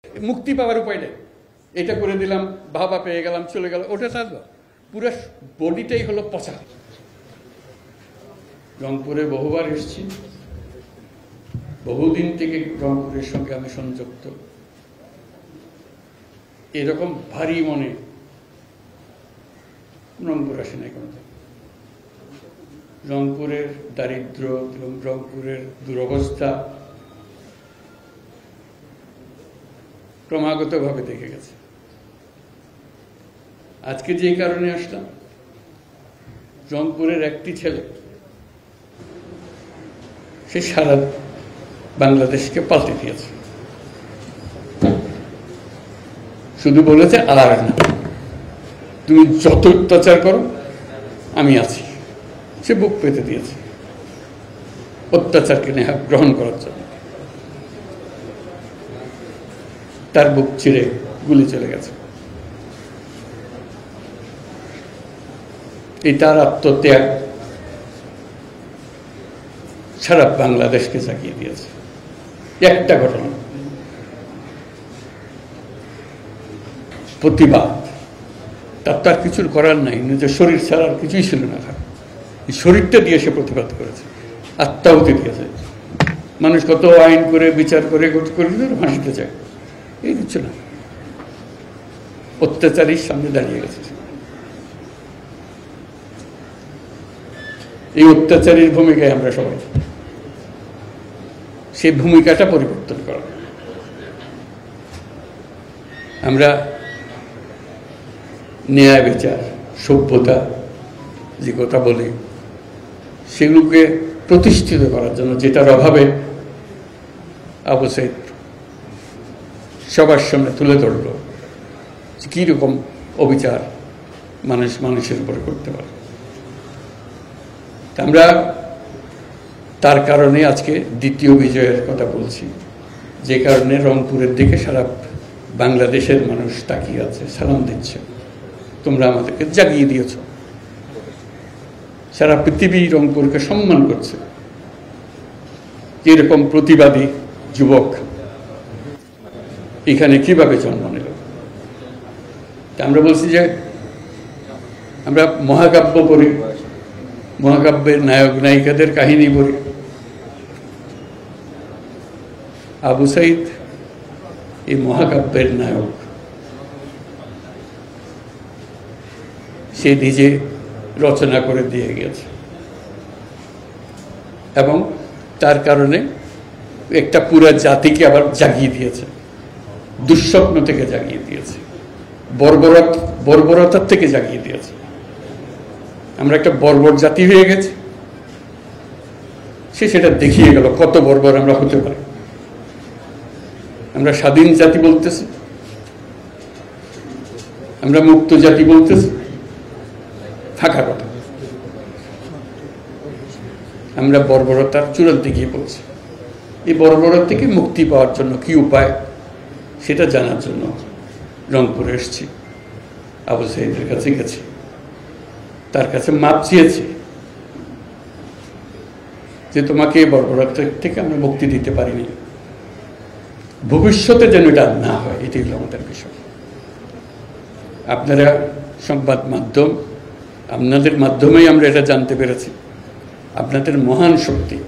মুক্তি পাওয়ার উপায় নেই, এটা করে দিলাম বাবা পেয়ে গেলাম চলে গেল, ওটা তার পুরো বডিটাই হলো পচা। রংপুরে বহুবার এসেছি, বহুদিন থেকে রংপুরের সঙ্গে আমি সংযুক্ত। এরকম ভারী মনে রংপুর আসে নাই কোনোদিন। রংপুরের দারিদ্র এবং রংপুরের দুরবস্থা ক্রমাগতভাবে দেখে গেছে। আজকে যে কারণে আসলাম, রংপুরের একটি ছেলে সে সারা বাংলাদেশকে পাল্টে দিয়েছে। শুধু বলেছে আর না, তুমি যত অত্যাচার করো আমি আছি। সে বুক পেতে দিয়েছে অত্যাচারকে গ্রহণ করার জন্য। তার বুক চিরে গুলি চলে গেছে। এই তার আত্মত্যাগ সারা বাংলাদেশকে জাগিয়ে দিয়েছে। একটা ঘটনা, প্রতিবাদ, তার কিছুর করার নাই, নিজের শরীর ছাড়া আর কিছুই ছিল না। এই শরীরটা দিয়ে সে প্রতিবাদ করেছে, আত্মাহুতি দিয়েছে। মানুষ কত আইন করে বিচার করে ফাঁসিতে যায়, এই কিছু না, অত্যাচারীর সামনে দাঁড়িয়ে গেছে। এই অত্যাচারীর ভূমিকায় আমরা সবাই, সেই ভূমিকাটা পরিবর্তন করা। আমরা ন্যায় বিচার, সভ্যতা যে কথা বলি, সেগুলোকে প্রতিষ্ঠিত করার জন্য, যেটার অভাবে আবু সাইদ সবার সামনে তুলে ধরল কিরকম অবিচার মানুষের উপরে করতে পারে। আমরা তার কারণে আজকে দ্বিতীয় বিজয়ের কথা বলছি, যে কারণে রংপুরের দিকে সারা বাংলাদেশের মানুষ তাকিয়ে আছে, সালাম দিচ্ছে। তোমরা আমাদেরকে জাগিয়ে দিয়েছ, সারা পৃথিবী রংপুরকে সম্মান করছে। এরকম প্রতিবাদী যুবক এখানে কিভাবে জন্ম নিল? আমরা বলছি যে আমরা মহাকাব্য পড়ি, মহাকাব্যের নায়ক নায়িকাদের কাহিনী পড়ি। আবু সাইদ এই মহাকাব্যের নায়ক। সে নিজে রচনা করে দিয়ে গেছে এবং তার কারণে একটা পুরা জাতিকে আবার জাগিয়ে দিয়েছে, দুঃস্বপ্ন থেকে জাগিয়ে দিয়েছে, বর্বরতার থেকে জাগিয়ে দিয়েছে। আমরা একটা বর্বর জাতি হয়ে গেছি, সে সেটা দেখিয়ে গেল কত বর্বর আমরা হতে পারি। আমরা স্বাধীন জাতি বলতেছি, আমরা মুক্ত জাতি বলতেছি, ফাঁকা কথা। আমরা বর্বরতার চূড়ান্তে গিয়ে পড়ছি। এই বর্বরতা থেকে মুক্তি পাওয়ার জন্য কি উপায়, সেটা জানার জন্য রংপুরে এসেছি। আবু সাইদের কাছে গেছি, তার কাছে মাপ চেয়েছি যে তোমাকে এই বর্বরতা থেকে আমরা মুক্তি দিতে পারিনি, ভবিষ্যতে যেন এটা না হয়, এটাই হলো আমাদের বিষয়। আপনারা সংবাদ মাধ্যম, আপনাদের মাধ্যমেই আমরা এটা জানতে পেরেছি, আপনাদের মহান শক্তি।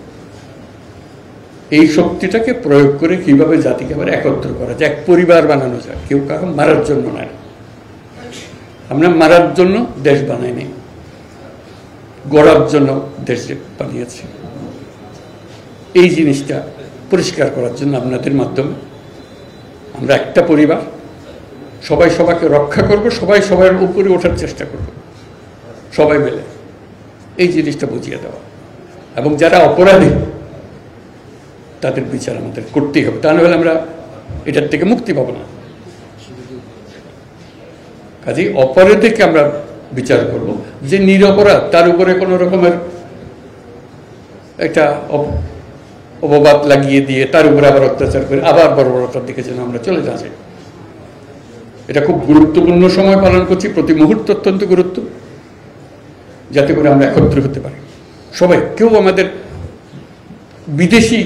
এই শক্তিটাকে প্রয়োগ করে কিভাবে জাতিকে আবার একত্র করা যায়, এক পরিবার বানানো যায়। কেউ কাউকে মারার জন্য নয়, আমরা মারার জন্য দেশ বানাইনি, গড়ার জন্য দেশ বানিয়েছি। এই জিনিসটা পরিষ্কার করার জন্য আপনাদের মাধ্যমে আমরা একটা পরিবার, সবাই সবাইকে রক্ষা করব, সবাই সবার উপরে ওঠার চেষ্টা করব, সবাই মিলে এই জিনিসটা বুঝিয়ে দেওয়া। এবং যারা অপরাধী তাদের বিচার আমাদের করতেই হবে, তা নাহলে আমরা এটার থেকে মুক্তি পাবো না। কাজেই অপরাধীকে আমরা বিচার করব, যে নিরপরাধ তার উপরে কোনো রকমের একটা অপবাদ লাগিয়ে দিয়ে তার উপরে আবার অত্যাচার করে আবার বর্বরতার দিকে যেন আমরা চলে যাচ্ছি। এটা খুব গুরুত্বপূর্ণ সময় পালন করছি, প্রতি মুহূর্ত অত্যন্ত গুরুত্ব, যাতে করে আমরা একত্র হতে পারি সবাই। কেউ আমাদের বিদেশি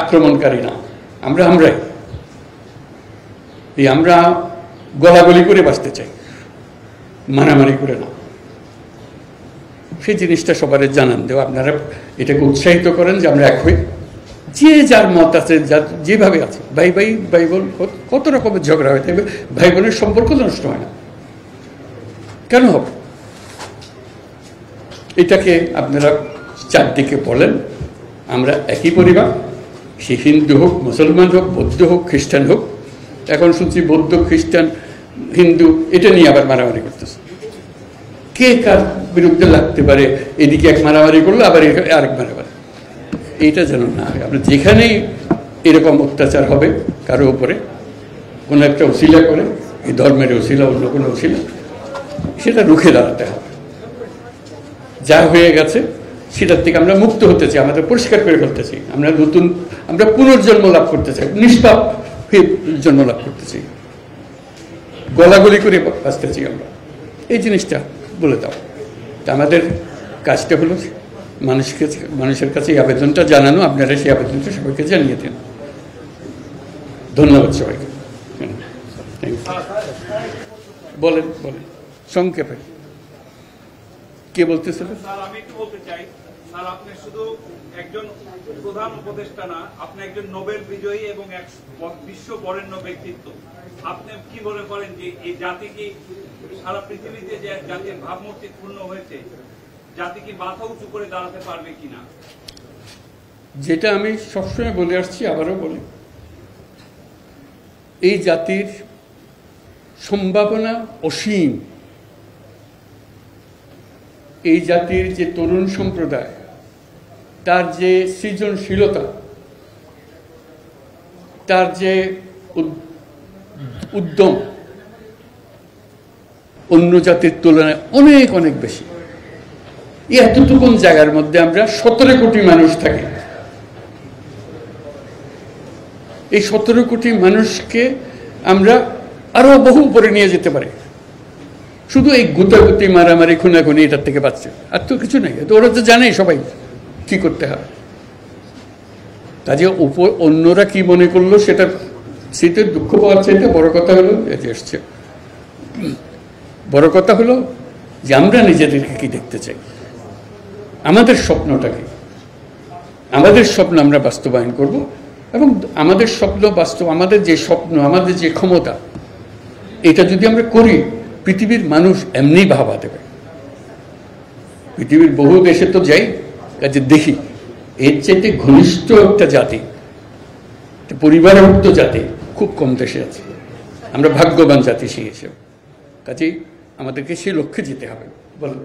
আক্রমণকারী না, আমরাই। এই আমরা গলাগলি করে বাঁচতে চাই, মারামারি করে না। সেই জিনিসটা সবার জানান দেওয়া, আপনারা এটাকে উৎসাহিত করেন যে আমরা এক হই, যে যার মত আছে, যেভাবে আছে, ভাই ভাই ভাই বোন কত রকমের ঝগড়া হয়, তাই ভাই বোনের সম্পর্ক নষ্ট হয় না, কেন হবে? এটাকে আপনারা চারদিকে বলেন আমরা একই পরিবার, সে হিন্দু হোক, মুসলমান হোক, বৌদ্ধ হোক, খ্রিস্টান হোক। এখন শুনছি বৌদ্ধ, খ্রিস্টান, হিন্দু এটা নিয়ে আবার মারামারি করতেছে, কে কার বিরুদ্ধে লাগতে পারে, এদিকে এক মারামারি করলো আবার আরেক মারামারি। এইটা যেন না হয়। আমরা যেখানেই এরকম অত্যাচার হবে কারো উপরে, কোনো একটা ওসিলা করে, এই ধর্মের ওসিলা, অন্য কোনো ওসিলা, সেটা রুখে দাঁড়াতে হবে। যা হয়ে গেছে সেটার থেকে আমরা মুক্ত হতে চাই, আমাদের পরিষ্কার করে ফেলতে চাই, আমরা পুনর্জন্ম লাভ করতে চাই, নিষ্পাপ জন্ম লাভ করতে চাই, গলাগলি করে বাঁচতে চাই আমরা। এই জিনিসটা বলে দাও। আমাদের কাজটা হলো মানুষের কাছে এই আবেদনটা জানানো, আপনারা সেই আবেদনটা সবাইকে জানিয়ে দেন। ধন্যবাদ সবাইকে। বলেন বলেন সংক্ষেপে কে বলতেছিলেন? স্যার আমি একটু বলতে চাই, স্যার আপনি শুধু একজন প্রধান উপদেষ্টা না, আপনি একজন নোবেল বিজয়ী এবং এক বিশ্ব বরেণ্য ব্যক্তিত্ব। আপনি কি মনে করেন যে এই জাতি কি সারা পৃথিবীতে যে জাতির ভাবমূর্তি পূর্ণ হয়েছে, জাতি কি মাথা উঁচু করে দাঁড়াতে পারবে কিনা? যেটা আমি সবসময় বলে আসছি, আবারও বলি, এই জাতির সম্ভাবনা অসীম। এই জাতির যে তরুণ সম্প্রদায়, তার যে সৃজনশীলতা, তার যে উদ্যম অন্য জাতির তুলনায় অনেক অনেক বেশি। এতটুকুন জায়গার মধ্যে আমরা 17 কোটি মানুষ থাকি। এই 17 কোটি মানুষকে আমরা আরো বহু উপরে নিয়ে যেতে পারি, শুধু এই গুতাগুতি, মারামারি, খুনাখুনি, এটার থেকে বাঁচছে, আর তো কিছু নেই। তো ওরা তো জানেই সবাই কি করতে হবে। কাজে অন্যরা কি মনে করলো সেটা দুঃখ পাওয়ার চাইতে বড় কথা হলো যে এসছে, বড় কথা হলো যে আমরা নিজেদেরকে কি দেখতে চাই, আমাদের স্বপ্নটা কি, আমাদের স্বপ্ন আমরা বাস্তবায়ন করব। এবং আমাদের স্বপ্ন বাস্তব, আমাদের যে স্বপ্ন, আমাদের যে ক্ষমতা, এটা যদি আমরা করি, পৃথিবীর মানুষ এমনি ভাবা দেবে। পৃথিবীর বহু দেশে তো যাই, কাজে দেখি এর চাইতে ঘনিষ্ঠ একটা জাতি, পরিবারভুক্ত জাতি খুব কম দেশে আছে। আমরা ভাগ্যবান জাতি সেই হিসেবে। কাজেই আমাদেরকে সেই লক্ষ্যে যেতে হবে। বলুন।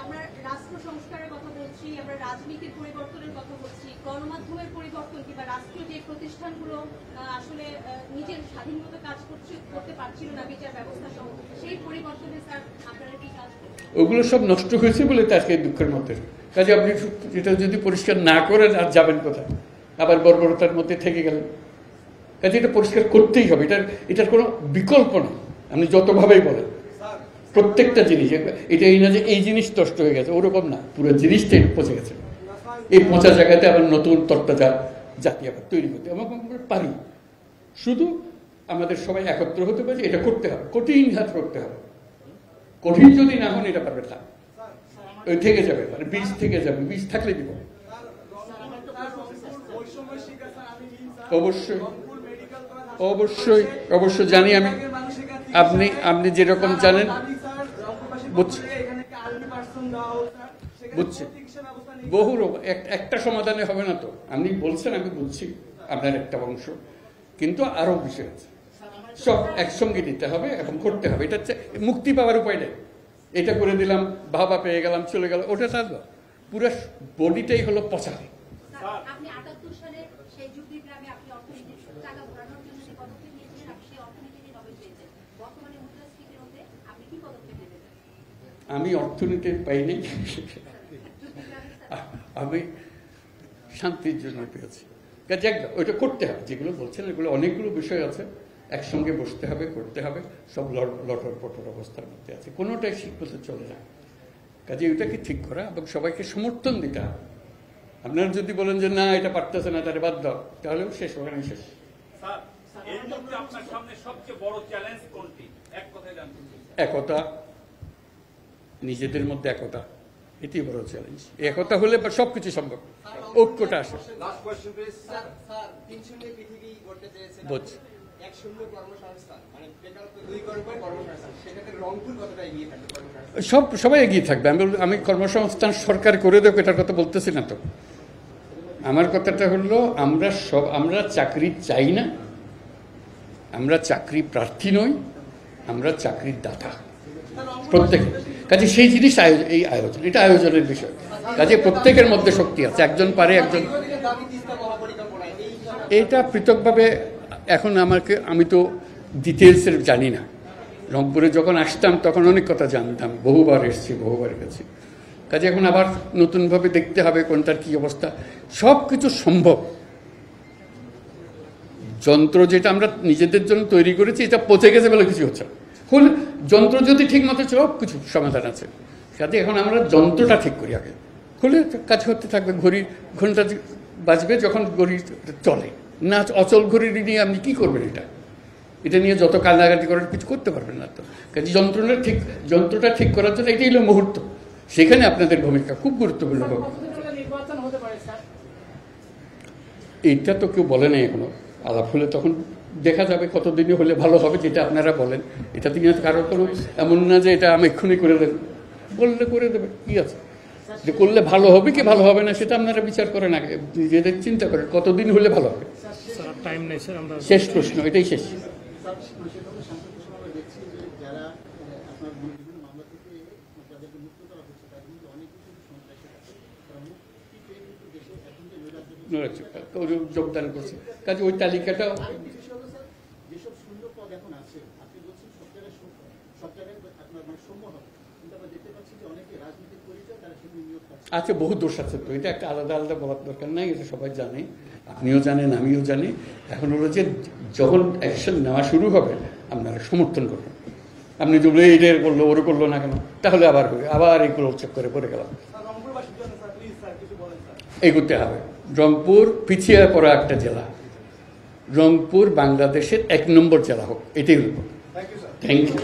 আমরা রাষ্ট্র সংস্কারের কথা বলছি, আমরা রাজনীতির পরিবর্তনের কথা বলছি, গণমাধ্যমের পরিবর্তন কিংবা রাষ্ট্রীয় যে প্রতিষ্ঠানগুলো আসলে নিজের স্বাধীন মতো কাজ করতে পারছিল না, বিচার ব্যবস্থা সহ, সেই পরিবর্তনে স্যার আপনারা কি কাজ করছেন? ওগুলো সব নষ্ট হয়েছে বলে তো আজকে দুঃখের মধ্যে। কাজে আপনি এটা যদি পরিষ্কার না করেন আর যাবেন কোথায়? আবার বর্বরতার মধ্যে থেকে গেলেন। কাজে এটা পরিষ্কার করতেই হবে, এটার কোনো বিকল্প নেই। আপনি যতভাবেই বলেন, প্রত্যেকটা জিনিস, এটা এই না যে এই জিনিস নষ্ট হয়ে গেছে, ওরকম না, পুরো জিনিসটাই পচে গেছে। এই পচা জায়গাতে আবার নতুন তত্ত্বটা জাতি আবার তৈরি করতে আমরা পারি। শুধু আমাদের সবাই একত্র হতে পারে, এটা করতে হবে, কঠিন হাত করতে হবে। কঠিন যদি না হন এটা পারবে না, ওই থেকে যাবে, মানে বীজ থেকে যাবে, বীজ থাকলে দিব। অবশ্যই অবশ্যই অবশ্যই জানি আমি, আপনি যেরকম জানেন, বুঝছি বুঝছি, বহু একটা সমাধানে হবে না তো। আপনি বলছেন, আমি বুঝছি আপনার একটা অংশ, কিন্তু আরো বিষয় আছে, সব একসঙ্গে নিতে হবে এবং করতে হবে। এটা মুক্তি পাওয়ার উপায় নেই। এটা করে দিলাম, ভাবা পেয়ে গেলাম, চলে গেল, ওটা থাকলো, পুরো বডিটাই হলো পচা। আপনি 78 সালে সেই যুদ্ধগ্রামে আপনি অর্থনীতির টাকা ঘোরানোর জন্য যে পদক্ষেপ নিয়েছিলেন, আপনি সেই অর্থনীতি নিয়ে নোবেল পেয়েছেন। বর্তমানে মুদ্রাস্ফীতির মধ্যে আপনি কি পদক্ষেপ নেবেন? আমি অর্থনীতি পাইনি, আমি শান্তির জন্য পেয়েছি। কাজে ওইটা করতে হবে, যেগুলো বলছেন এগুলো অনেকগুলো বিষয় আছে, একসঙ্গে বসতে হবে, করতে হবে, সব লটর পটর অবস্থার মধ্যে আছে, কোনোটাই শিক্ষতে চলে না। কাজে ওইটাকে ঠিক করা এবং সবাইকে সমর্থন দিতে হবে। আপনারা যদি বলেন যে না এটা পারতেছে না, তাহলে বাদ দাও, তাহলেও শেষ, ওখানে শেষ। সামনে সবচেয়ে বড় চ্যালেঞ্জ কোনটি এক কথায় জানতে চাই। একতা, নিজেদের মধ্যে একতা, এটি বড় চ্যালেঞ্জ। একতা হলে সবকিছু সম্ভব, ঐক্যটা আসে। Last question please. স্যার 3-0 পৃথিবী করতে চেয়েছেন, বুঝছি। 1-0 কর্মসংস্থান, মানে বেকারত্ব 2 করবে কর্মসংস্থান, সেক্ষেত্রে রংপুর কতটা এগিয়ে থাকবে কর্মসংস্থান? সবাই এগিয়ে থাকবে। আমি কর্মসংস্থান সরকার করে দেবো এটার কথা বলতেছি না তো। আমার কথাটা হলো আমরা চাকরি চাই না, আমরা চাকরি প্রার্থী নই, আমরা চাকরির দাতা প্রত্যেকে। কাজে সেই জিনিস এই আয়োজন, এটা আয়োজনের বিষয়। কাজে প্রত্যেকের মধ্যে শক্তি আছে, একজন পারে একজন। এটা পৃথকভাবে এখন আমি তো ডিটেলসের জানি না। রংপুরে যখন আসতাম তখন অনেক কথা জানতাম, বহুবার এসেছি, বহুবার গেছি। কাজে এখন আবার নতুনভাবে দেখতে হবে কোনটার কি অবস্থা। সব কিছু সম্ভব। যন্ত্র যেটা আমরা নিজেদের জন্য তৈরি করেছি এটা পচে গেছে বলে কিছু হচ্ছে না। হলে যন্ত্র যদি ঠিক মতো সব কিছু সমাধান আছে। কাজে এখন আমরা যন্ত্রটা ঠিক করি আগে, হলে কাজ করতে থাকবে। ঘন্টা বাজবে যখন ঘড়ি চলে না। অচল ঘড়ি নিয়ে আপনি কি করবেন? এটা নিয়ে যত কান্নাকাটি করার কিছু করতে পারবেন না তো। কাজে যন্ত্রটা ঠিক করার জন্য এটাই হলো মুহূর্ত। সেখানে আপনাদের ভূমিকা খুব গুরুত্বপূর্ণ। এইটা তো কেউ বলে নাই এখনো। আলাপ হলে তখন দেখা যাবে কতদিনে হলে ভালো হবে, যেটা আপনারা বলেন। এটা থেকে কারো কোনো এমন না যে এটা আমি এক্ষুনি করে দেবেন, বললে করে দেবে, কি আছে। যে করলে ভালো হবে কি ভালো হবে না সেটা আপনারা বিচার করেন আগে, নিজেদের চিন্তা করেন কতদিন হলে ভালো হবে। শেষ প্রশ্ন, এটাই শেষ। যোগদান করছে, কাজে ওই তালিকাটা আছে, বহু দোষ আছে তো। এটা একটা আলাদা আলাদা বলার দরকার নাই, এটা সবাই জানে, আপনিও জানেন, আমিও জানি। এখন হলো যে যখন অ্যাকশন নেওয়া শুরু হবে আপনারা সমর্থন করবেন। আপনি যদি এটা করলো ওরে করলো না কেন, তাহলে আবার এইগুলো চক্করে পড়ে গেলাম। এগোতে হবে। রংপুর পিছিয়ে পড়া একটা জেলা, রংপুর বাংলাদেশের 1 নম্বর জেলা হোক, এটাই হল। Thank you.